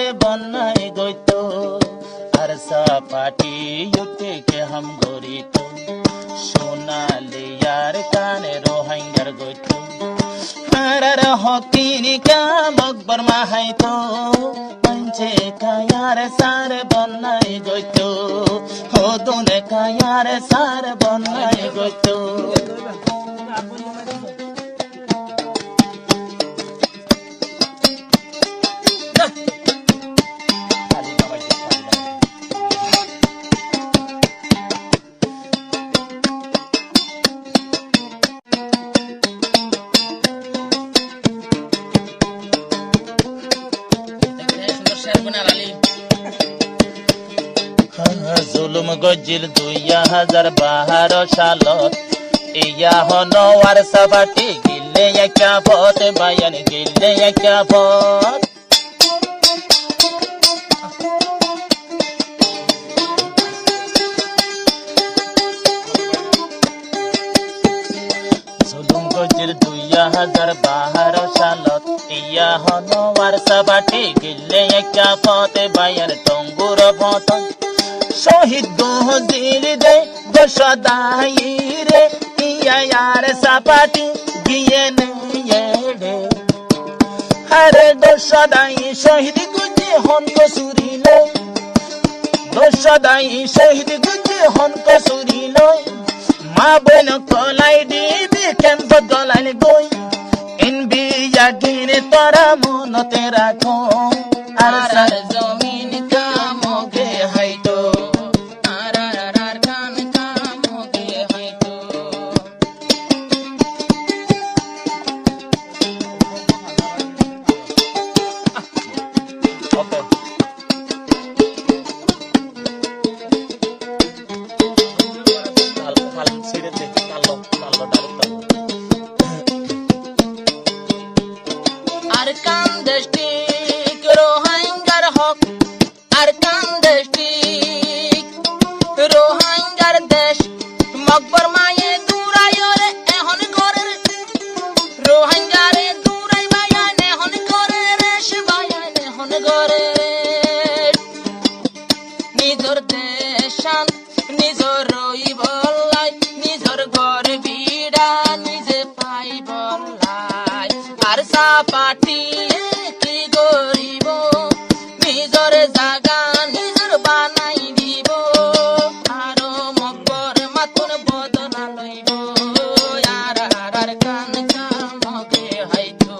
सारे बनाए गइतो आरसा पाटी युटे के हम गोरितो सोनाली यार काने रोहिंगर गइतो हरर हकीनी का मकबर माहाइतो पंचे का यार सारे बनाए गइतो हो दोने का यार सारे बनाए गइतो जुलुम गजिल 2012 साলত इया हनो वारसाबाटी गिल्ले क्या भोत बयान गिल्ले क्या भोत जुलुम गजिल 2012 साলত इया हनो वारसाबाटी गिल्ले क्या भोत बयान टंगुर भोत शहीद दिल दे गोशदाई रे इया यार सापाटी गियने येडे हरे गोशदाई शहीद गुजे हन को सुरिलो गोशदाई शहीद गुजे हन को सुरिलो मा बन कोलाई दी बी केम बदलाई गोई इन बी यागिने तोरा मन तेरा को आरसा जमीन का मोगे हाइतो पार्टी की गरीबो निजर जागा निजर बानाई दिबो आरो मकर मातुन बदना लइबो यार हारार कान का मगे हाइतो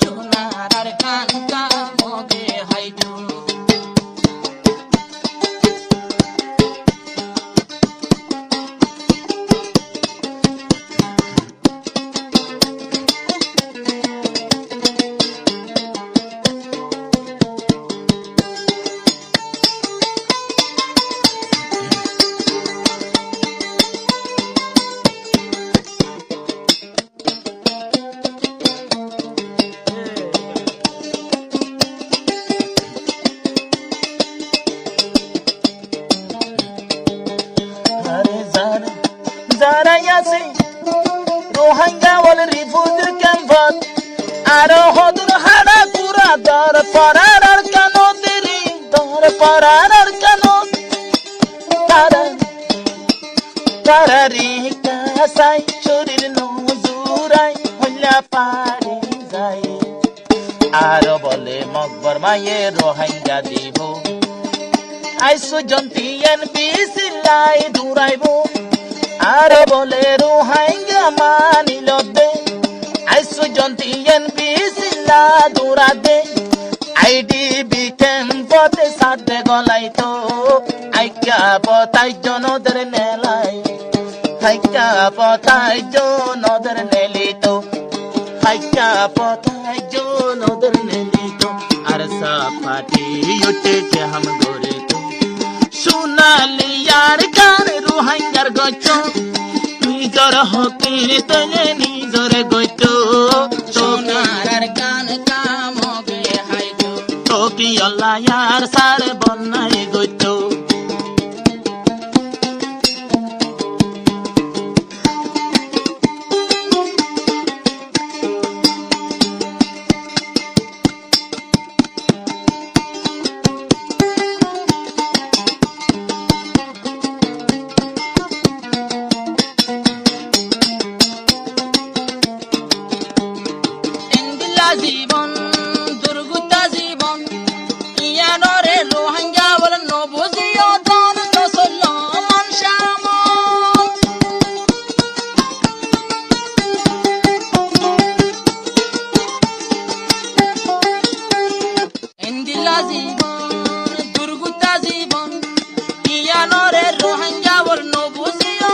चुनारार कान का मगे हाइतो रोहिंग्या वाले रिफ्यूजी कैंपस आरो होदर हाड़ा पूरा दर परार कानो तेरी दर परार कानो तारारी कासाई शरीर नजुराई हल्ला पाड़ी जाए आरो बोले मकबर माये रोहिंग्या दिबो आइसु जंतियन बिसिलाई दुराइबो आरो बोले रोहिंग्या मानिल दे आइसु जंतियन बिसिला दुरा दे आईडीबी कैंपते साथे गलाई तो आइका पताई जनोदर नेलाई आइका पताई जनोदर नेली तो आइका पताई जनोदर नेली तो आरसा पाटी युटे के हम गोरे तो सोनाली यार कान रोहिंग्यार गइतो निजर हकीर तने निजर गइतो सोनारार कान का मगे हाइतो तो की अल्लाह यार सारे बनाए गइतो জীবন দুর্গতা জীবন ইয়ানরে রোহিঙ্গা বল নবুজিও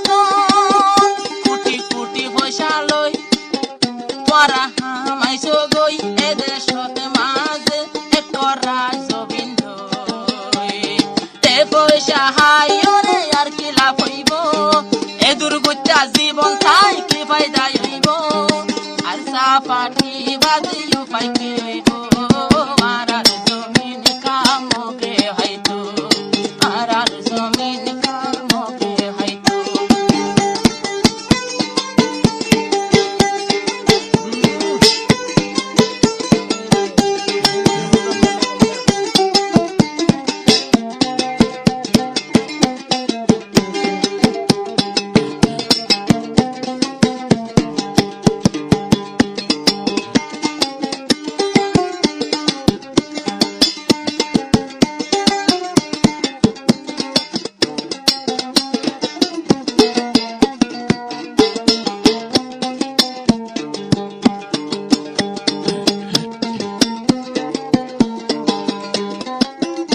তন কোটি কোটি পয়সা লই তোরা হামাইছো গই এদেশতে মাঝে একরা জবিন তে পয়সা হাইরে আর কি লাভ হইব এ দুর্গতা জীবন তাই কি ফায়দা হইব আর সাফাটি বাদিও পাইকে হইব আর জমিন কামকে হইতো আর জমিন কামকে হইতো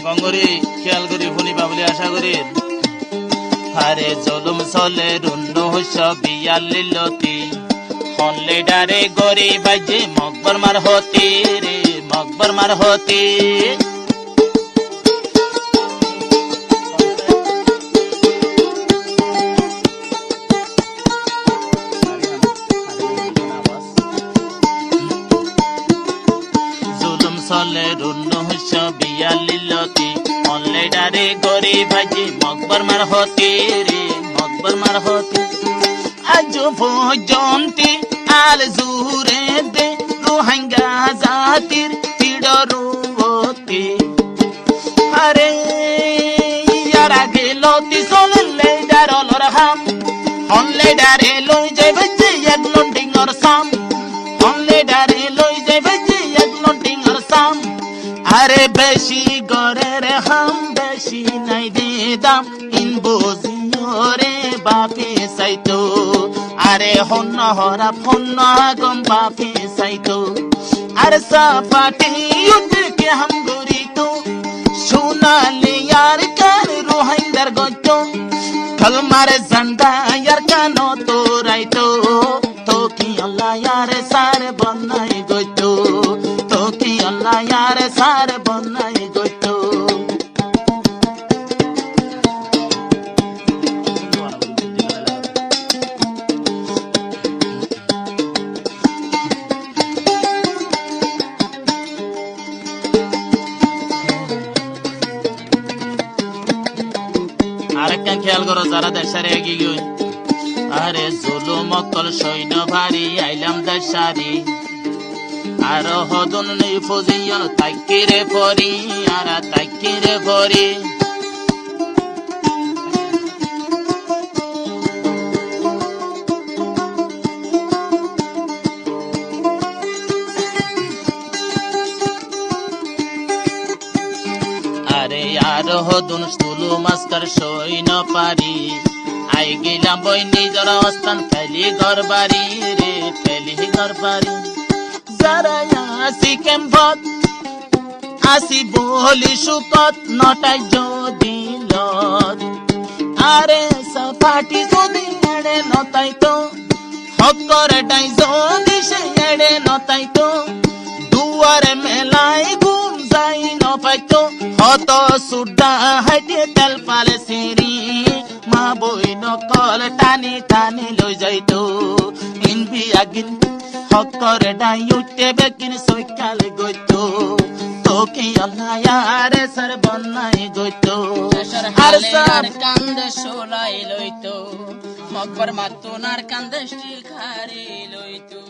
বঙ্গরি খেয়াল করি শুনিবা বুলি আশা করি হারে জলুম চলে রুন্নু বিয়াল্লিলতি হনলে ডারে গরি বাজে মকবর মার হতি রে মকবর মার হতি চলে রুন্নু বিয়াল্লিলতি অনলে ডারে গরি ভাজি মকবর মার হতি রে মকবর মার হতি আজ ভজন্তি আল জুরে দে রোহিঙ্গা জাতির পিড়রুবতি আরে ইয়ারা গেলতি চললে ডারলর হাম অনলে ডারে লই যাবে যে এক লন্ডিংর সাম অনলে ডারে লই যাবে যে এক লন্ডিংর সাম আরে বেশি গরের হাম বেশি নাই দে দাম ইন বুঝিও রে বাপে সাইতো আরে হন্ন হরা ফন্ন গম বাপে সাইতো আরে সাপাটি উঠকে হাম গরি তো সোনালে यार কার রোহিঙ্গার গত কলমার ঝন্ডা यार কানো তো রাইতো তো কি আল্লাহ यार সার বনাই গতো তো কি আল্লাহ यार সার বনাই গতো আরেকটা খেয়াল করো যারা দেশারে এগিয়ে গই আরে জুলুম অকল সৈন্য ভারী আইলাম দেশারি আর হদন নেই ফজিয়ান তাকিরে পরি আর তাকিরে পরি আরে আর হদন স্থুলু মাস্টার সৈন্য পারি আই গেলাম বই নিজর অস্থান ফেলি ঘর বাড়ি রে ফেলি ঘর বাড়ি যারা আসি কেম্পত আসি বলি সুকত নটাই যদি লত আরে সাফাটি যদি এড়ে নতাইতো হকরেটাই যদি সে এড়ে নতাইতো দুয়ারে মেলাই ঘুম যাই নপাইতো হত সুডা হাইটে তেল পালে সিরি মা বই নকল টানি টানি লই যাইতো ইনবি আগিন হকরে ডাই উঠতে বেকিন সইকাল গইতো তোকে আল্লাহ यार সর বনাই গইতো আর সর কান্দে সোলাই লইতো মকবর মাতুনার কান্দে স্টিল খারি লইতো।